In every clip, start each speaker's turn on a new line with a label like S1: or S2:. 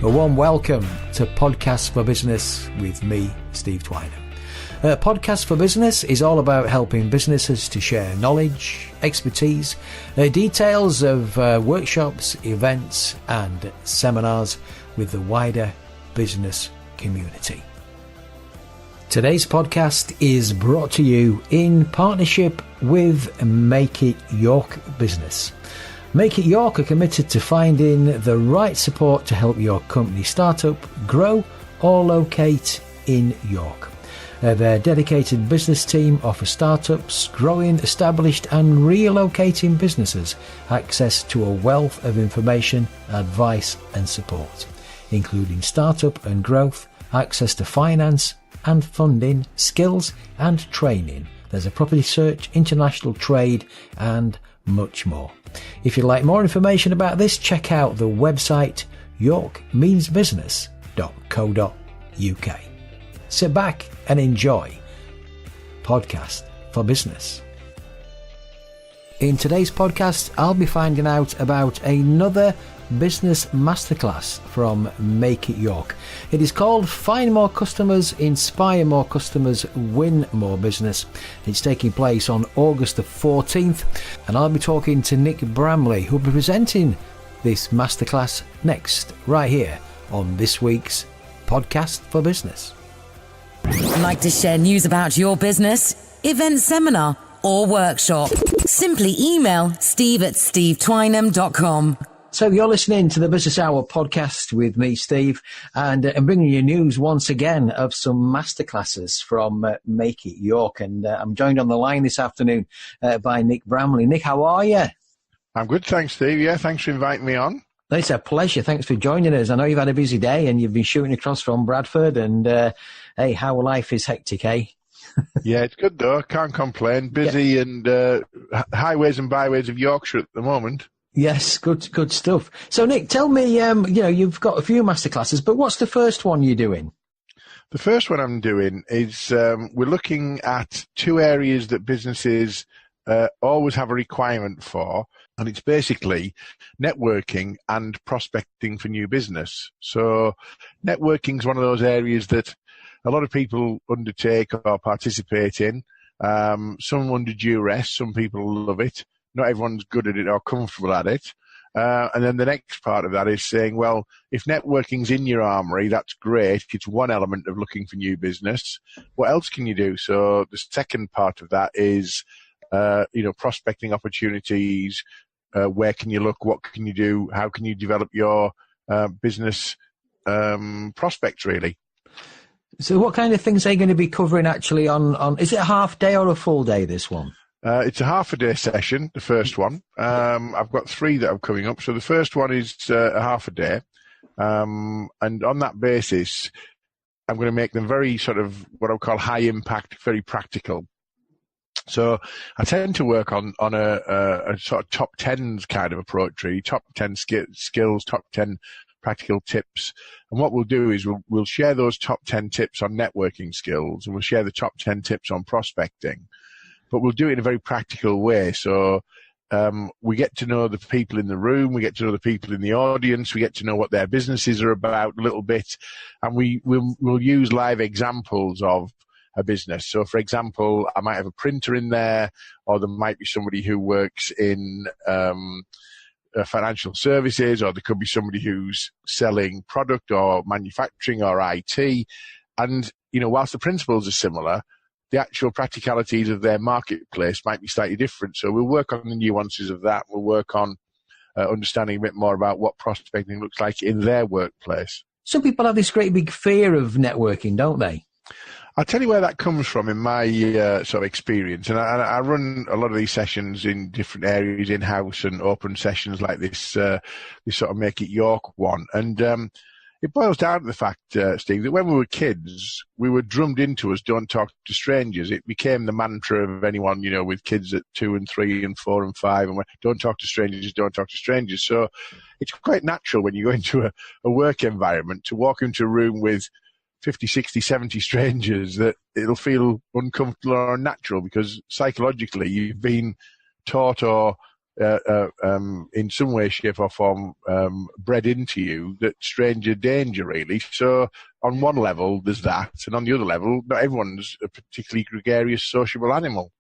S1: A warm welcome to Podcast for Business with me, Steve Twynham. Podcast for Business is all about helping businesses to share knowledge, expertise, details of workshops, events and seminars with the wider business community. Today's podcast is brought to you in partnership with Make It York Business. Make It York are committed to finding the right support to help your company start up, grow or locate in York. Their dedicated business team offers startups, growing, established and relocating businesses access to a wealth of information, advice and support, including startup and growth, access to finance and funding, skills and training. There's a property search, international trade and much more. If you'd like more information about this, check out the website yorkmeansbusiness.co.uk. Sit back and enjoy Podcast for Business. In today's podcast, I'll be finding out about another Business Masterclass from Make It York. It is called Find More Customers, Inspire More Customers, Win More Business. It's taking place on August the 14th and I'll be talking to Nick Bramley, who'll be presenting this masterclass next, right here on this week's Podcast for Business.
S2: Like to share news about your business, event, seminar or workshop? Simply email steve@stevetwynham.com.
S1: So you're listening to the Business Hour podcast with me, Steve, and I'm bringing you news once again of some masterclasses from Make It York. And I'm joined on the line this afternoon by Nick Bramley. Nick, how are you?
S3: I'm good, thanks, Steve. Yeah, thanks for inviting me on.
S1: It's a pleasure. Thanks for joining us. I know you've had a busy day and you've been shooting across from Bradford. And hey, how life is hectic, eh?
S3: Yeah, it's good though. Can't complain. Busy and highways and byways of Yorkshire at the moment.
S1: Yes, good stuff. So, Nick, tell me, you've got a few masterclasses, but what's the first one you're doing?
S3: The first one I'm doing is we're looking at two areas that businesses always have a requirement for, and it's basically networking and prospecting for new business. So networking is one of those areas that a lot of people undertake or participate in, some under duress, some people love it. Not everyone's good at it or comfortable at it. And then the next part of that is saying, well, if networking's in your armory, that's great. It's one element of looking for new business. What else can you do? So the second part of that is, prospecting opportunities. Where can you look? What can you do? How can you develop your business prospects, really?
S1: So what kind of things are you going to be covering actually on is it a half day or a full day, this one?
S3: It's a half a day session, the first one. I've got three that are coming up. So the first one is a half a day. And on that basis, I'm going to make them very sort of what I would call high impact, very practical. So I tend to work on a sort of top 10s kind of approach, really, top 10 skills, top 10 practical tips. And what we'll do is we'll share those top 10 tips on networking skills and we'll share the top 10 tips on prospecting. But we'll do it in a very practical way. So we get to know the people in the room, we get to know the people in the audience, we get to know what their businesses are about a little bit, and we'll use live examples of a business. So, for example, I might have a printer in there, or there might be somebody who works in financial services, or there could be somebody who's selling product or manufacturing or IT. And, whilst the principles are similar, the actual practicalities of their marketplace might be slightly different. So we'll work on the nuances of that. We'll work on understanding a bit more about what prospecting looks like in their workplace.
S1: Some people have this great big fear of networking, don't they?
S3: I'll tell you where that comes from in my sort of experience. And I run a lot of these sessions in different areas, in-house and open sessions like this, this sort of Make It York one. And it boils down to the fact, Steve, that when we were kids, we were drummed into us, don't talk to strangers. It became the mantra of anyone, with kids at 2 and 3 and 4 and 5, and don't talk to strangers, don't talk to strangers. So it's quite natural when you go into a work environment to walk into a room with 50, 60, 70 strangers that it'll feel uncomfortable or unnatural because psychologically you've been taught or in some way, shape or form bred into you that stranger danger, really. So on one level, there's that. And on the other level, not everyone's a particularly gregarious, sociable animal.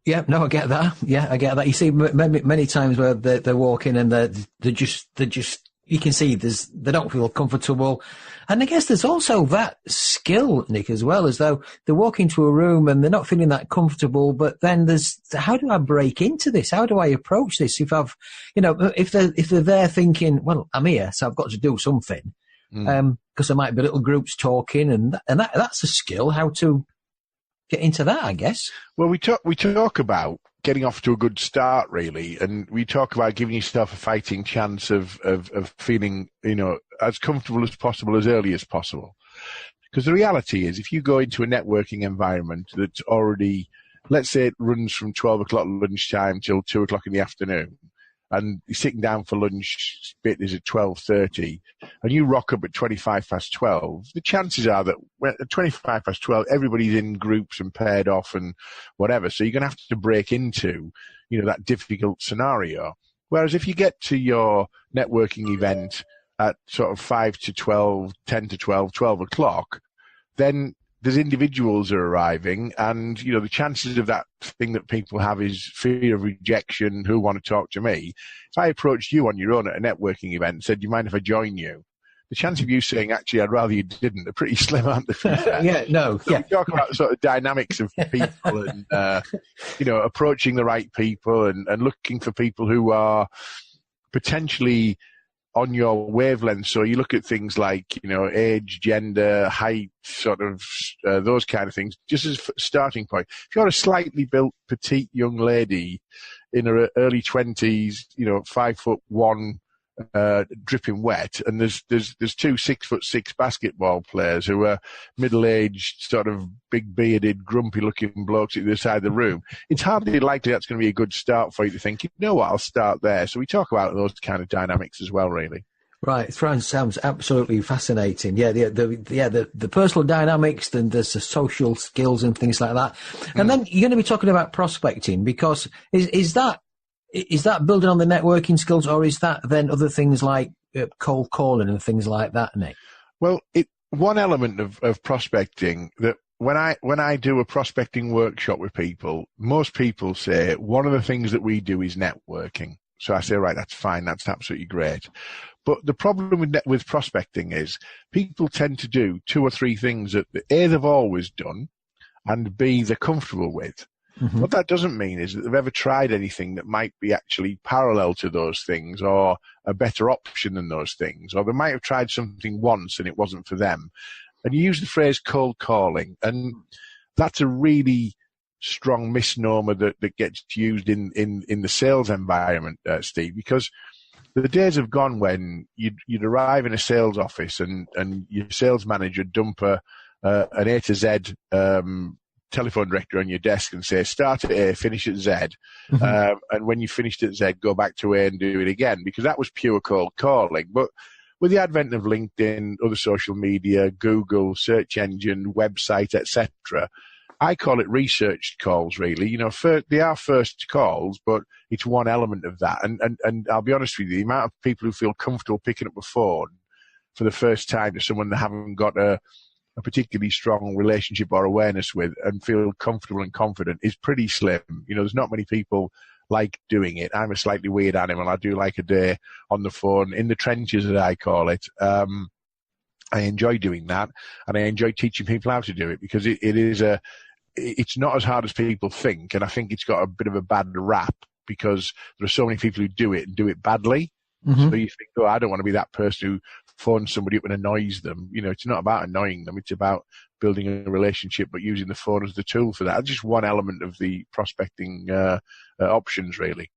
S1: Yeah, no, I get that. Yeah, I get that. You see many times where they're walking and they're just, you can see they don't feel comfortable. And I guess there's also that skill, Nick, as well, as though they walk into a room and they're not feeling that comfortable, but then how do I break into this? How do I approach this? If if they're there thinking, well, I'm here, so I've got to do something. Because there might be little groups talking and that's a skill, how to get into that, I guess.
S3: Well, we talk about getting off to a good start, really, and we talk about giving yourself a fighting chance of feeling, as comfortable as possible as early as possible. Because the reality is, if you go into a networking environment that's already, let's say it runs from 12 o'clock lunchtime till 2 o'clock in the afternoon, and you're sitting down for lunch, bit is at 12:30, and you rock up at 25 past 12, the chances are that at 25 past 12, everybody's in groups and paired off and whatever. So you're going to have to break into, that difficult scenario. Whereas if you get to your networking event at sort of 5 to 12, 10 to 12, 12 o'clock, then there's individuals are arriving, and the chances of that thing that people have is fear of rejection, who want to talk to me. If I approached you on your own at a networking event and said, do you mind if I join you? The chance of you saying, actually, I'd rather you didn't, are pretty slim, aren't they?
S1: Yeah, no.
S3: So we talk about sort of dynamics of people and, approaching the right people and looking for people who are potentially on your wavelength. So you look at things like, age, gender, height, sort of those kind of things, just as a starting point. If you're a slightly built, petite young lady in her early 20s, 5'1", dripping wet, and there's 2 6'6" basketball players who are middle-aged, sort of big bearded, grumpy looking blokes at the other side of the room, it's hardly likely that's going to be a good start for you to think, I'll start there. So we talk about those kind of dynamics as well, really. Right,
S1: it sounds absolutely fascinating. Yeah, the personal dynamics, and there's the social skills and things like that. And then you're going to be talking about prospecting, because is that building on the networking skills, or is that then other things like cold calling and things like that, Nick?
S3: Well, one element of prospecting that when I do a prospecting workshop with people, most people say one of the things that we do is networking. So I say, right, that's fine, that's absolutely great. But the problem with prospecting is people tend to do 2 or 3 things that A, they've always done, and B, they're comfortable with. Mm-hmm. What that doesn't mean is that they've ever tried anything that might be actually parallel to those things, or a better option than those things, or they might have tried something once and it wasn't for them. And you use the phrase cold calling, and that's a really strong misnomer that gets used in the sales environment, Steve, because the days have gone when you'd arrive in a sales office and your sales manager dump an A to Z telephone directory on your desk and say, start at A, finish at Z. Mm-hmm. And when you finished at Z, go back to A and do it again, because that was pure cold calling. But with the advent of LinkedIn, other social media, Google, search engine, website, etc., I call it research calls, really. They are first calls, but it's one element of that. And I'll be honest with you, the amount of people who feel comfortable picking up a phone for the first time to someone they haven't got a particularly strong relationship or awareness with and feel comfortable and confident is pretty slim. There's not many people like doing it. I'm a slightly weird animal. I do like a day on the phone, in the trenches, as I call it. I enjoy doing that, and I enjoy teaching people how to do it, because it's not as hard as people think, and I think it's got a bit of a bad rap because there are so many people who do it and do it badly. Mm-hmm. So you think, I don't want to be that person who phones somebody up and annoys them. It's not about annoying them. It's about building a relationship, but using the phone as the tool for that. That's just one element of the prospecting options, really.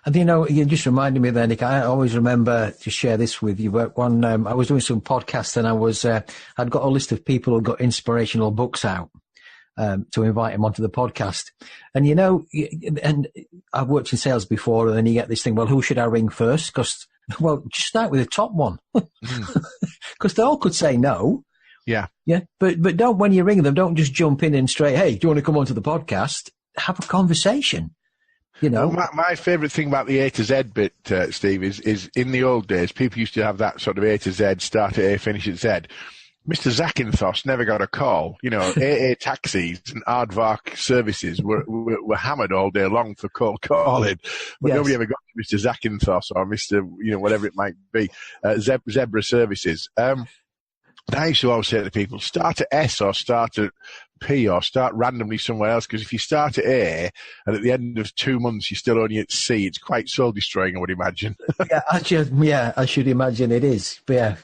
S1: And you just reminded me there, Nick, I always remember to share this with you. One, I was doing some podcasts, and I'd got a list of people who got inspirational books out to invite them onto the podcast. And, and I've worked in sales before, and then you get this thing, well, who should I ring first? Just start with the top one. Because they all could say no.
S3: Yeah.
S1: Yeah. But don't, when you ring them, don't just jump in and straight, hey, do you want to come onto the podcast? Have a conversation. You know,
S3: well, my favourite thing about the A to Z bit, Steve, is in the old days, people used to have that sort of A to Z, start at A, finish at Z. Mr. Zakynthos never got a call. You know, AA taxis and Aardvark services were hammered all day long for cold calling, but nobody ever got to Mr. Zakynthos or Mr. Whatever it might be, Zebra services. I used to always say to people, start at S or start at P or start randomly somewhere else, because if you start at A and at the end of 2 months you're still only at C, it's quite soul destroying, I would imagine. I
S1: should imagine it is. But yeah.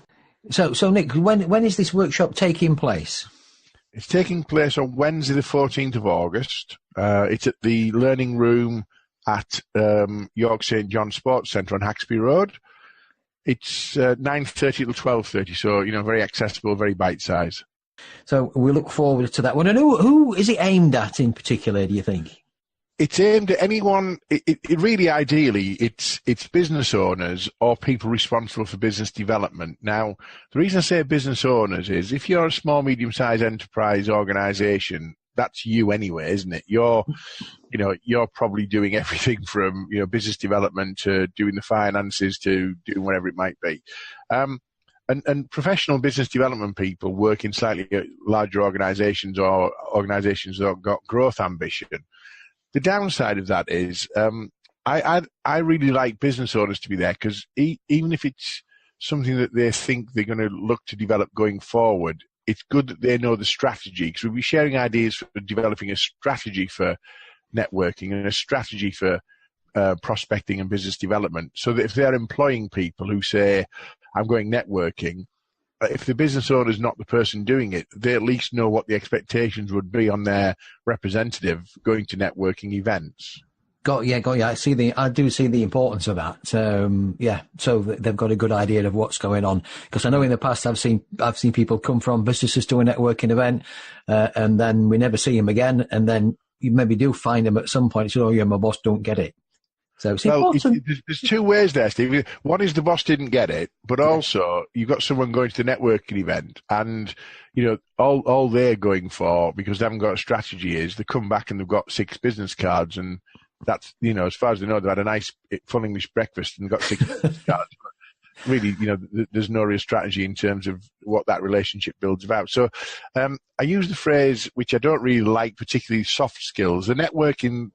S1: So Nick, when is this workshop taking place?
S3: It's taking place on Wednesday, the 14th of August. It's at the Learning Room at York St John Sports Centre on Haxby Road. It's 9:30 till 12:30, so very accessible, very bite size.
S1: So we look forward to that one. And who is it aimed at in particular, do you think?
S3: It's aimed at anyone. It really, ideally, it's business owners or people responsible for business development. Now, the reason I say business owners is if you're a small, medium-sized enterprise organisation, that's you anyway, isn't it? You're probably doing everything from business development to doing the finances to doing whatever it might be. And professional business development people work in slightly larger organisations or organisations that have got growth ambition. The downside of that is I really like business owners to be there, because even if it's something that they think they're going to look to develop going forward, it's good that they know the strategy, because we'll be sharing ideas for developing a strategy for networking and a strategy for prospecting and business development, so that if they're employing people who say, I'm going networking, if the business owner is not the person doing it, they at least know what the expectations would be on their representative going to networking events.
S1: Got you. I do see the importance of that. So they've got a good idea of what's going on. Because I know in the past I've seen people come from businesses to a networking event, and then we never see them again, and then you maybe do find them at some point. So, my boss don't get it. So it's important.
S3: There's two ways there, Steve. One is the boss didn't get it, but also you've got someone going to the networking event, and all they're going for, because they haven't got a strategy, is they come back and they've got 6 business cards, and that's as far as they know, they've had a nice full English breakfast and got 6 business cards. Really, there's no real strategy in terms of what that relationship builds about. So I use the phrase, which I don't really like, particularly soft skills. The networking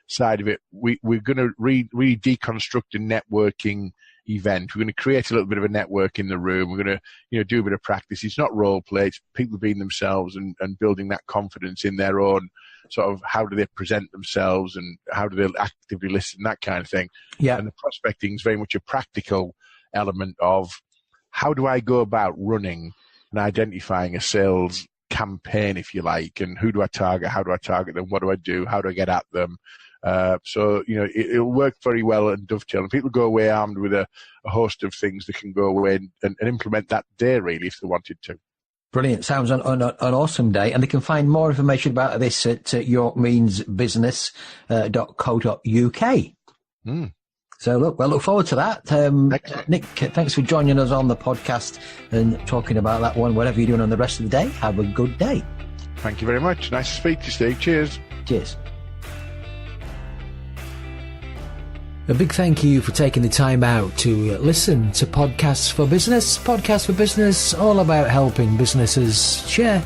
S3: side of it, we're going to really deconstruct a networking event. We're going to create a little bit of a network in the room. We're going to do a bit of practice. It's not role play. It's people being themselves and building that confidence in their own sort of how do they present themselves and how do they actively listen, that kind of thing.
S1: Yeah.
S3: And the prospecting is very much a practical element of how do I go about running and identifying a sales campaign, if you like, and who do I target, how do I target them, what do I do, how do I get at them. So it'll work very well and dovetail, and people go away armed with a host of things they can go away and implement that day, really, if they wanted to.
S1: Brilliant. Sounds an awesome day. And they can find more information about this at yorkmeansbusiness.co.uk. So look forward to that. Nick, thanks for joining us on the podcast and talking about that one. Whatever you're doing on the rest of the day, have a good day.
S3: Thank you very much. Nice to speak to you, Steve. Cheers.
S1: Cheers.
S4: A big thank you for taking the time out to listen to Podcasts for Business. Podcasts for Business, all about helping businesses share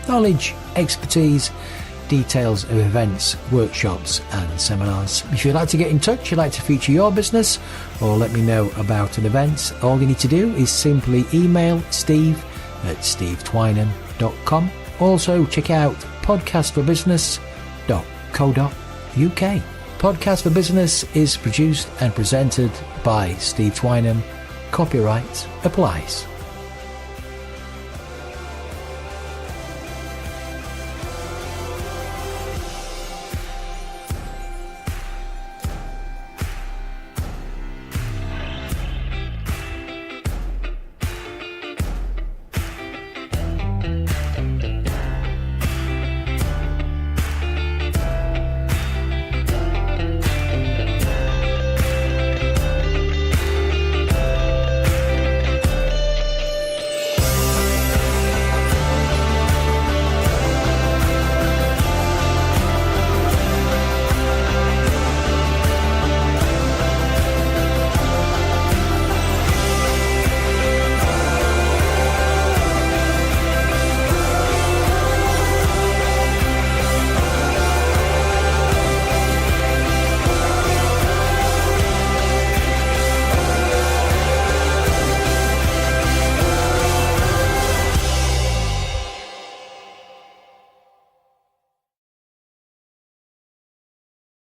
S4: knowledge, expertise, details of events, workshops and seminars. If you'd like to get in touch, you'd like to feature your business or let me know about an event, all you need to do is simply email steve@stevetwynham.com. Also check out podcastforbusiness.co.uk. Podcast for Business is produced and presented by Steve Twynham. Copyright applies.